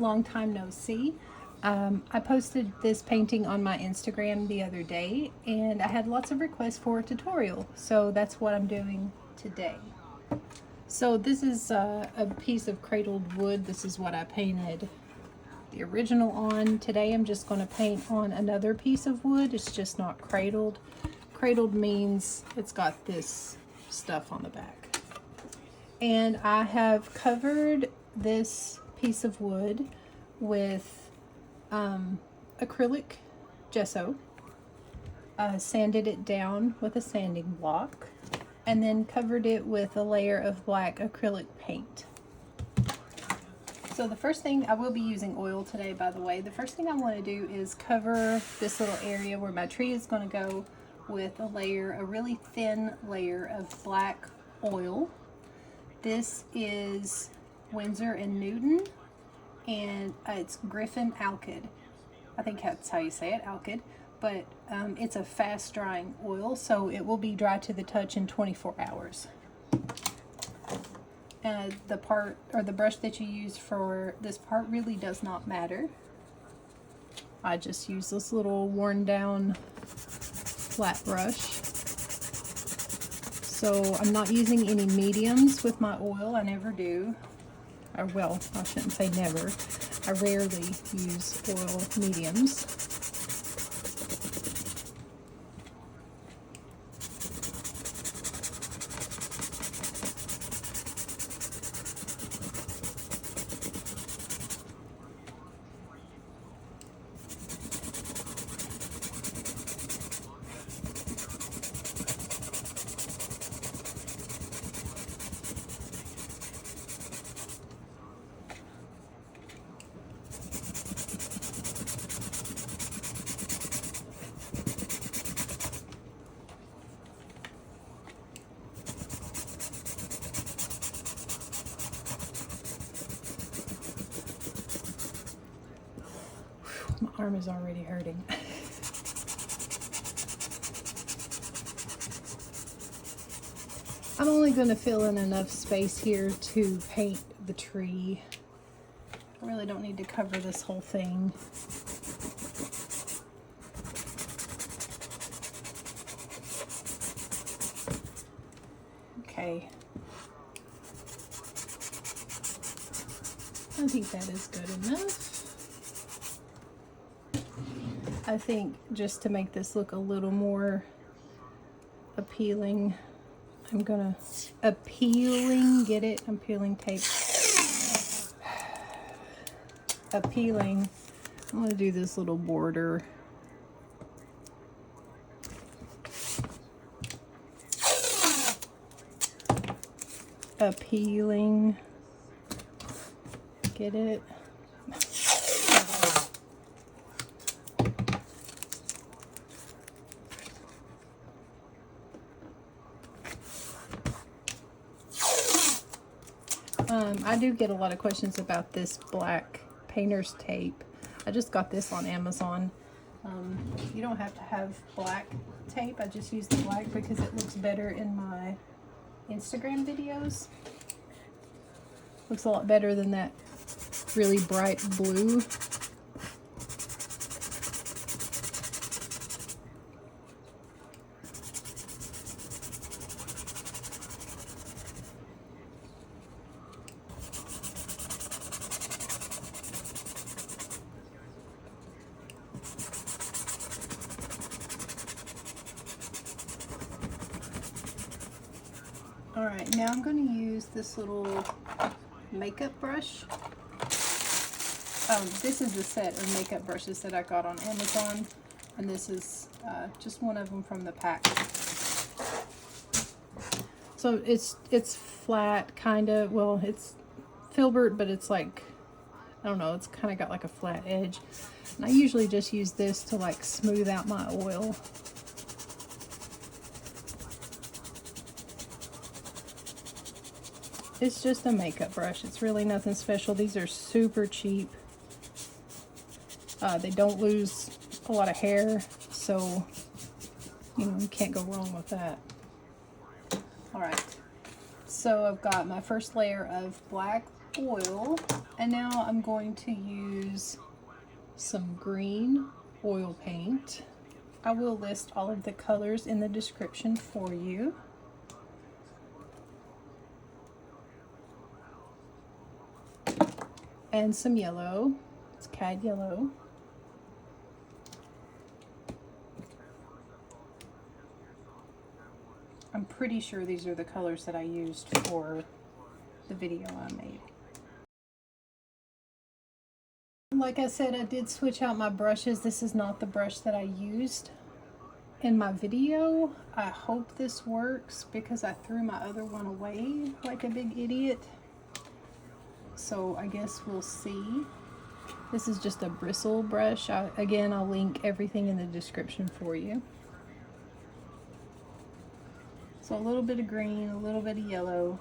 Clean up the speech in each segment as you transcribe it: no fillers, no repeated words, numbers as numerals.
long time no see. I posted this painting on my Instagram the other day, and I had lots of requests for a tutorial, so that's what I'm doing today. So this is a piece of cradled wood. This is what I painted the original on. Today I'm just going to paint on another piece of wood. It's just not cradled. Cradled means it's got this stuff on the back. And I have covered this piece of wood with acrylic gesso, sanded it down with a sanding block, and then covered it with a layer of black acrylic paint. So the first thing, I will be using oil today, by the way. The first thing I want to do is cover this little area where my tree is going to go with a really thin layer of black oil. This is Winsor Newton, and it's Griffin ALYKD. I think that's how you say it, ALYKD. But it's a fast drying oil, so it will be dry to the touch in 24 hours. The part or the brush that you use for this part really does not matter. I just use this little worn down flat brush. So I'm not using any mediums with my oil. I never do. Or, well, I shouldn't say never. I rarely use oil mediums. My arm is already hurting. I'm only going to fill in enough space here to paint the tree. I really don't need to cover this whole thing. Okay. I think that is good enough. I think just to make this look a little more appealing, I'm gonna, get it? I'm peeling tape. Appealing. I'm gonna do this little border. Appealing. Get it? I do get a lot of questions about this black painter's tape. I just got this on Amazon. You don't have to have black tape. I just use the black because it looks better in my Instagram videos. Looks a lot better than that really bright blue. Alright, now I'm going to use this little makeup brush. This is the set of makeup brushes that I got on Amazon, and this is just one of them from the pack. So it's flat, kind of. Well, it's filbert, but it's like, I don't know, it's kind of got like a flat edge. And I usually just use this to like smooth out my oil. It's just a makeup brush. It's really nothing special. These are super cheap. They don't lose a lot of hair, so you know, you can't go wrong with that. Alright, so I've got my first layer of black oil, and now I'm going to use some green oil paint. I will list all of the colors in the description for you. And some yellow. It's Cad Yellow. I'm pretty sure these are the colors that I used for the video I made. Like I said, I did switch out my brushes. This is not the brush that I used in my video. I hope this works because I threw my other one away like a big idiot. So I guess we'll see. This is just a bristle brush. Again, I'll link everything in the description for you. So a little bit of green, a little bit of yellow.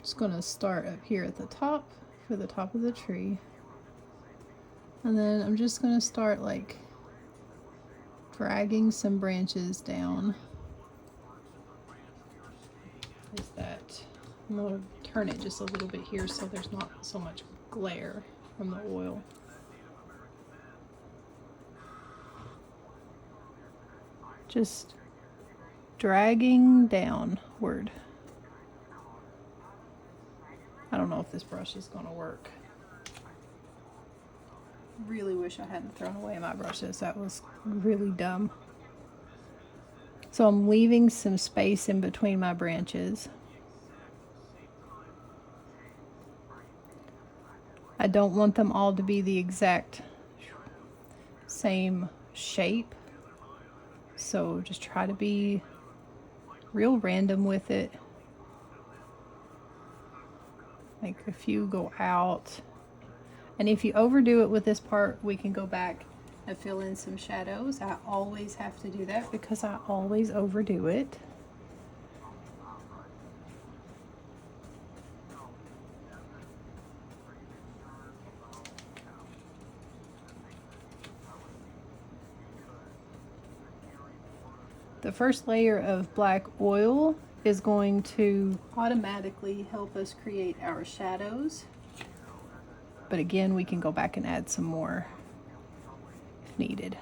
Just gonna start up here at the top for the top of the tree. And then I'm just gonna start like dragging some branches down. Is that, I'm gonna turn it just a little bit here so there's not so much glare from the oil. Just dragging downward. I don't know if this brush is gonna work. Really wish I hadn't thrown away my brushes. That was really dumb. So I'm leaving some space in between my branches. I don't want them all to be the exact same shape. So just try to be real random with it. Like a few go out. And if you overdo it with this part, we can go back and fill in some shadows. I always have to do that because I always overdo it. The first layer of black oil is going to automatically help us create our shadows. But again, we can go back and add some more if needed.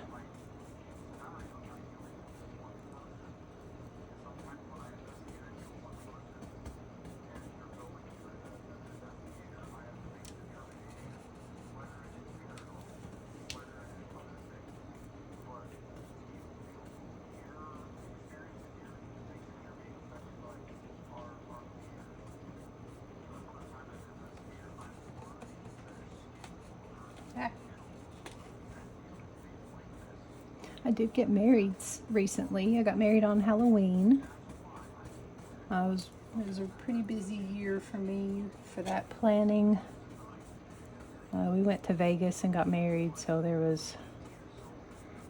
I did get married recently. I got married on Halloween. It was a pretty busy year for me for that planning. We went to Vegas and got married, so there was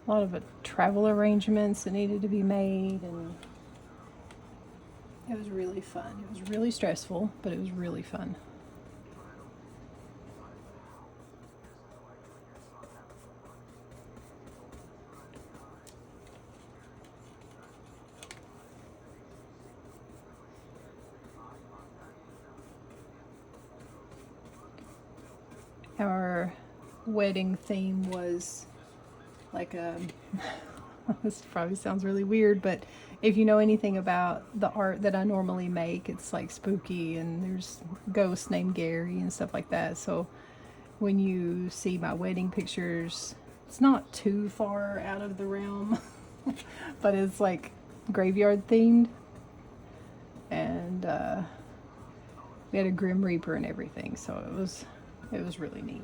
a lot of travel arrangements that needed to be made, and it was really fun. It was really stressful, but it was really fun. Our wedding theme was like a, this probably sounds really weird, but if you know anything about the art that I normally make, it's like spooky and there's ghosts named Gary and stuff like that. So when you see my wedding pictures, it's not too far out of the realm, but it's like graveyard themed. And we had a Grim Reaper and everything, so it was really neat.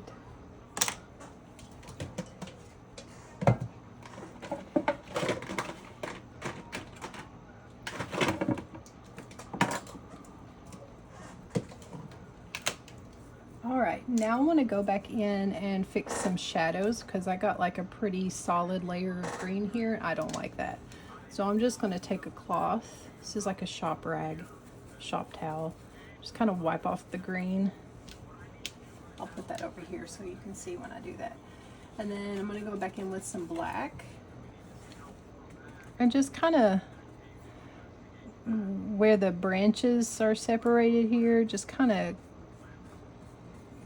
Alright, now I want to go back in and fix some shadows because I got like a pretty solid layer of green here. I don't like that. So I'm just going to take a cloth. This is like a shop rag, shop towel. Just kind of wipe off the green. I'll put that over here so you can see when I do that. And then I'm going to go back in with some black. And just kind of where the branches are separated here, just kind of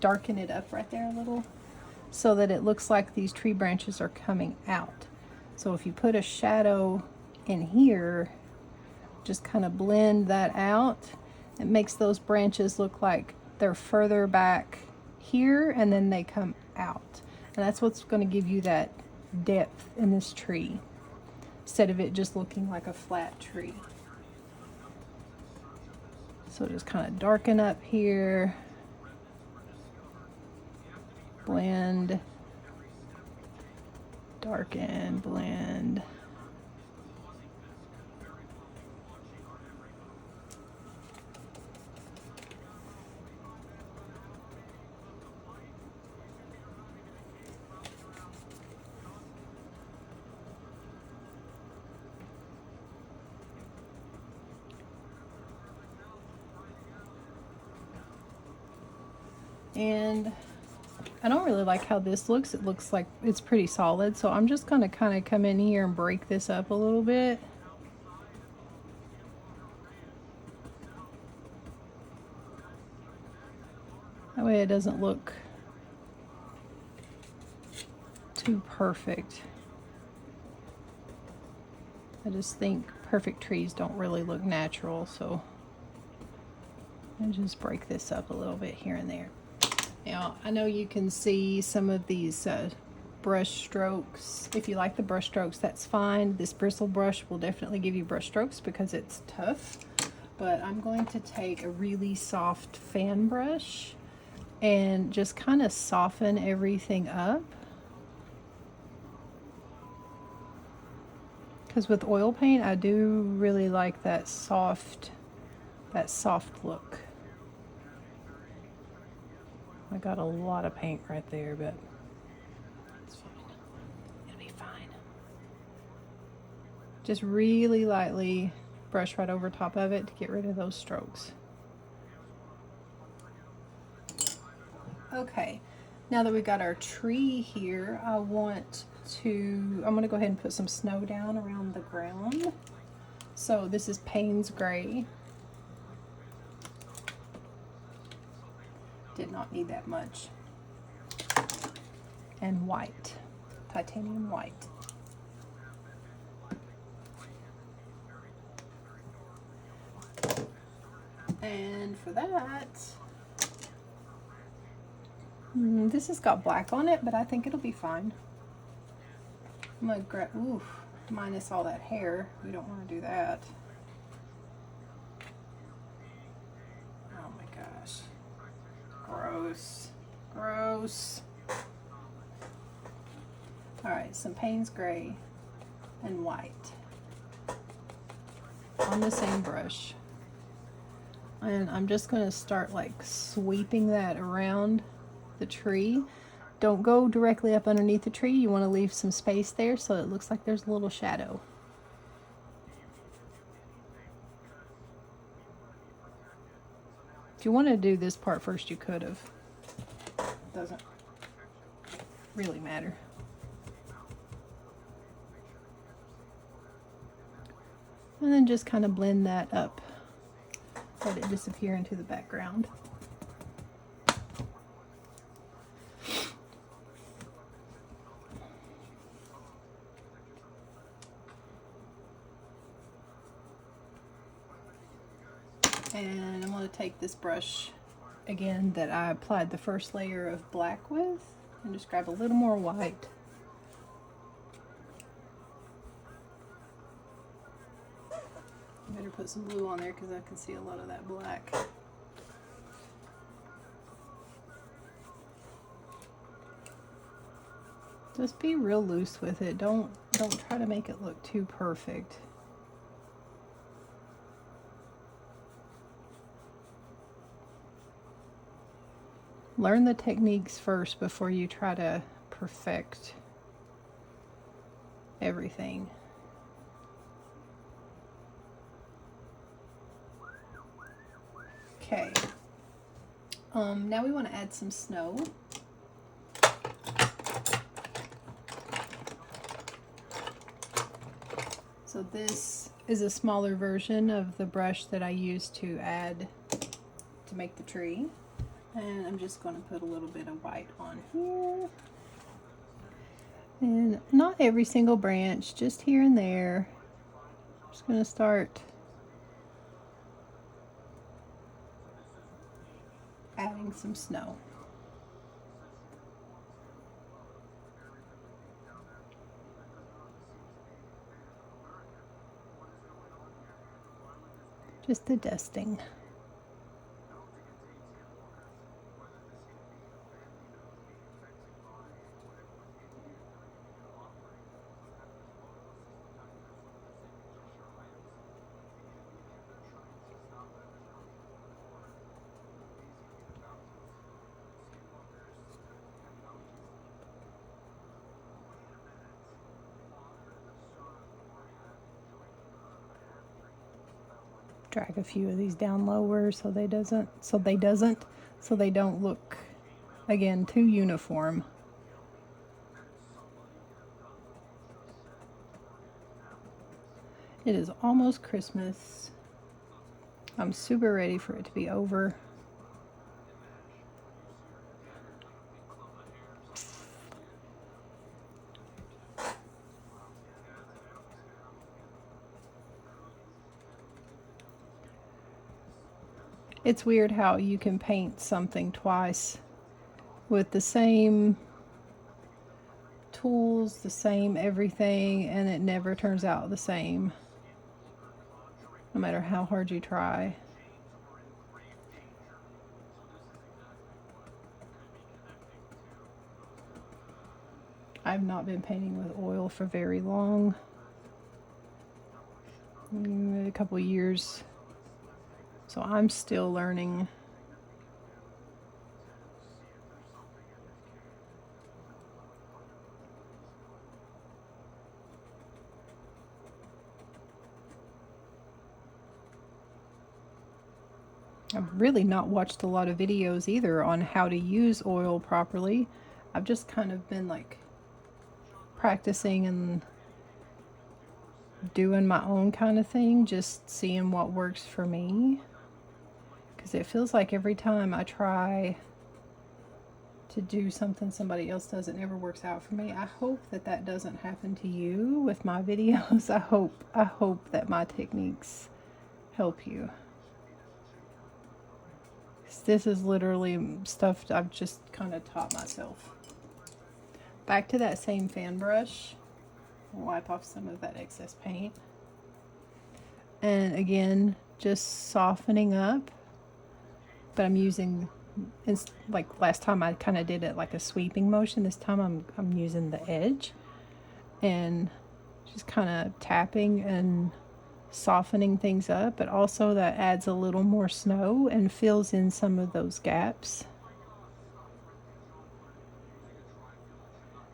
darken it up right there a little so that it looks like these tree branches are coming out. So if you put a shadow in here, just kind of blend that out. It makes those branches look like they're further back here and then they come out. And that's what's going to give you that depth in this tree, instead of it just looking like a flat tree. So just kind of darken up here, blend, darken, blend. And I don't really like how this looks. It looks like it's pretty solid, so I'm just going to kind of come in here and break this up a little bit. That way it doesn't look too perfect. I just think perfect trees don't really look natural, so I just break this up a little bit here and there. Now, I know you can see some of these brush strokes. If you like the brush strokes, that's fine. This bristle brush will definitely give you brush strokes because it's tough. But I'm going to take a really soft fan brush and just kind of soften everything up. Because with oil paint, I do really like that soft look. I got a lot of paint right there, but it's fine. It'll be fine. Just really lightly brush right over top of it to get rid of those strokes. Okay, now that we've got our tree here, I'm going to go ahead and put some snow down around the ground. So this is Paynes Gray. Did not need that much. And white, titanium white. And for that, this has got black on it, but I think it'll be fine. I'm gonna grab, minus all that hair. We don't want to do that. Oh my gosh. Gross. Gross. Alright, some Paynes Gray and white on the same brush. And I'm just going to start like sweeping that around the tree. Don't go directly up underneath the tree. You want to leave some space there so it looks like there's a little shadow. If you want to do this part first, you could have. Doesn't really matter. And then just kind of blend that up. Let it disappear into the background. And I'm going to take this brush again that I applied the first layer of black with and just grab a little more white. I better put some blue on there because I can see a lot of that black. Just be real loose with it. Don't try to make it look too perfect. Learn the techniques first before you try to perfect everything. Okay. Now we want to add some snow. So this is a smaller version of the brush that I used to add to make the tree. And I'm just going to put a little bit of white on here. And not every single branch, just here and there. I'm just going to start adding some snow. Just the dusting. Drag a few of these down lower so they don't look, again, too uniform. It is almost Christmas. I'm super ready for it to be over. It's weird how you can paint something twice with the same tools, the same everything, and it never turns out the same, no matter how hard you try. I've not been painting with oil for very long, a couple of years. So I'm still learning. I've really not watched a lot of videos either on how to use oil properly. I've just kind of been like practicing and doing my own kind of thing, just seeing what works for me. Because it feels like every time I try to do something somebody else does, it never works out for me. I hope that that doesn't happen to you with my videos. I hope that my techniques help you. This is literally stuff I've just kind of taught myself. Back to that same fan brush. I'll wipe off some of that excess paint. And again, just softening up. But I'm using, like last time I kind of did it like a sweeping motion. This time I'm using the edge and just kind of tapping and softening things up, but also that adds a little more snow and fills in some of those gaps.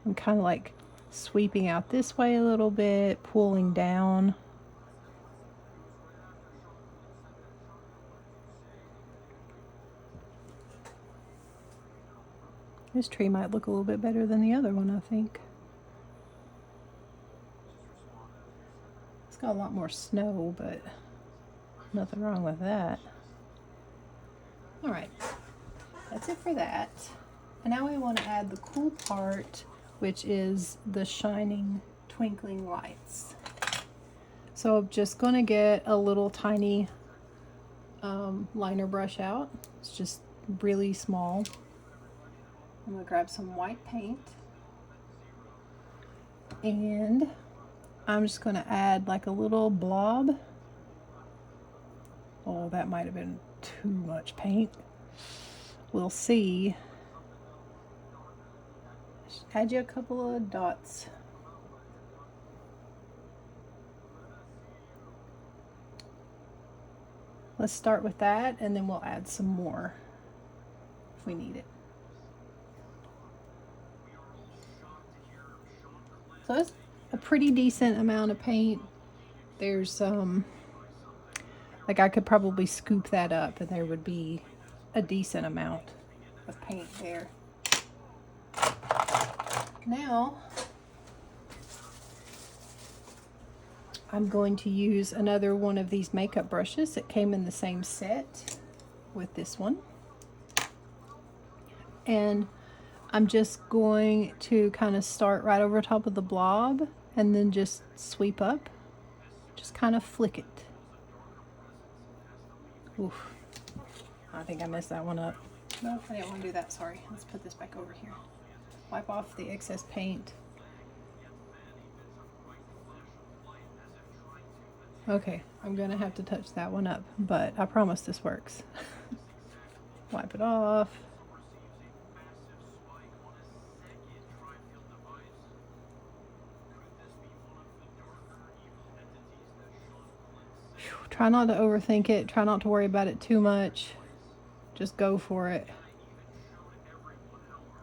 I'm kind of like sweeping out this way a little bit, pulling down. This tree might look a little bit better than the other one, I think. It's got a lot more snow, but nothing wrong with that. Alright, that's it for that. And now we want to add the cool part, which is the shining, twinkling lights. So I'm just going to get a little tiny liner brush out. It's just really small. I'm going to grab some white paint, and I'm just going to add like a little blob. Oh, that might have been too much paint. We'll see. Just add you a couple of dots. Let's start with that, and then we'll add some more if we need it. So it's a pretty decent amount of paint. There's like I could probably scoop that up and there would be a decent amount of paint there. Now I'm going to use another one of these makeup brushes that came in the same set with this one. And I'm just going to kind of start right over top of the blob and then just sweep up. Just kind of flick it. Oof. I think I messed that one up. No, I didn't want to do that, sorry. Let's put this back over here. Wipe off the excess paint. Okay, I'm gonna have to touch that one up, but I promise this works. Wipe it off. Try not to overthink it. Try not to worry about it too much. Just go for it.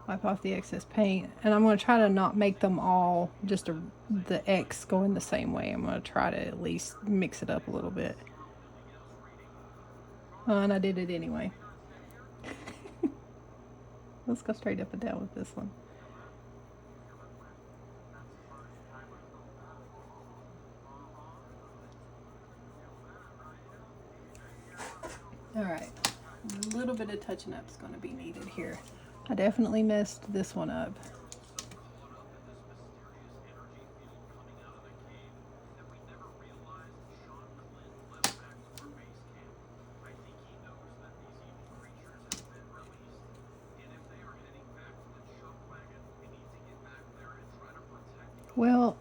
Wipe off the excess paint. And I'm going to try to not make them all just the X going the same way. I'm going to try to at least mix it up a little bit. And I did it anyway. Let's go straight up and down with this one. Alright, a little bit of touching up is going to be needed here. I definitely messed this one up. Well,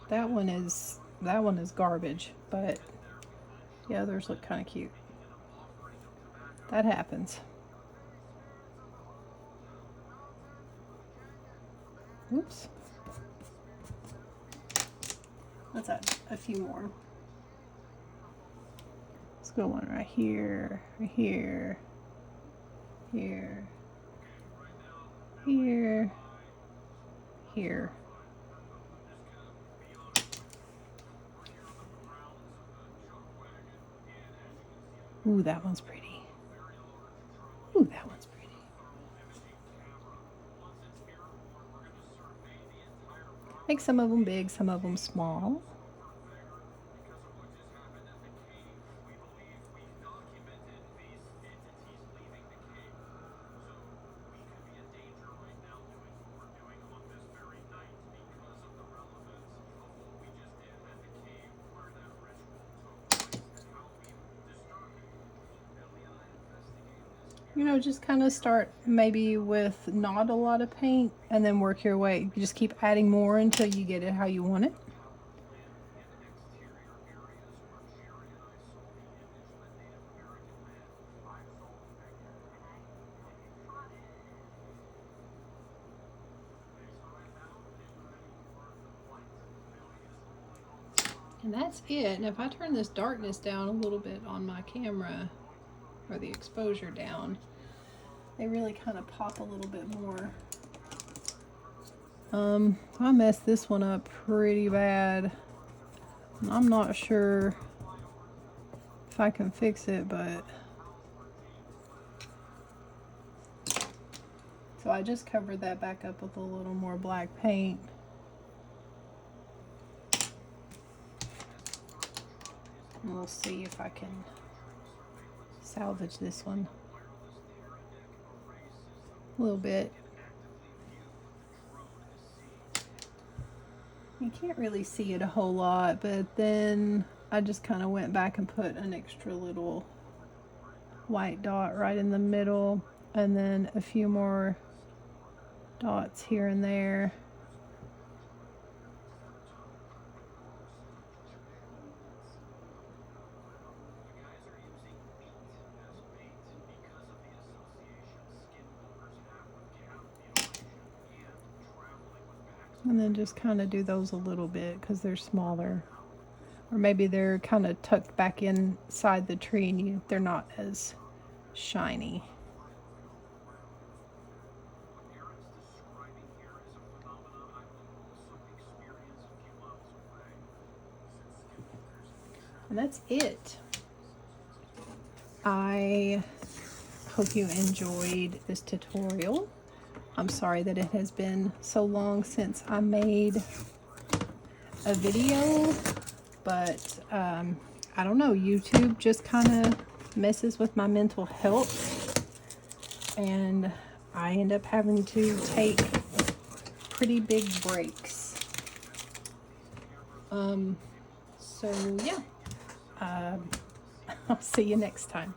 that one is garbage, but the others look kind of cute. That happens. Oops. Let's add a few more. Let's go one right here, here, here, here, here. Ooh, that one's pretty. Ooh, that one's pretty. Make some of them big, some of them small. You know, just kind of start maybe with not a lot of paint and then work your way. You just keep adding more until you get it how you want it. And that's it. And if I turn this darkness down a little bit on my camera, or the exposure down, they really kind of pop a little bit more. I messed this one up pretty bad. I'm not sure if I can fix it, but so I just covered that back up with a little more black paint. And we'll see if I can salvage this one a little bit. You can't really see it a whole lot, but then I just kind of went back and put an extra little white dot right in the middle, and then a few more dots here and there. And then just kind of do those a little bit because they're smaller. Or maybe they're kind of tucked back inside the tree and they're not as shiny. And that's it. I hope you enjoyed this tutorial. I'm sorry that it has been so long since I made a video, but I don't know, YouTube just kind of messes with my mental health, and I end up having to take pretty big breaks. So yeah, I'll see you next time.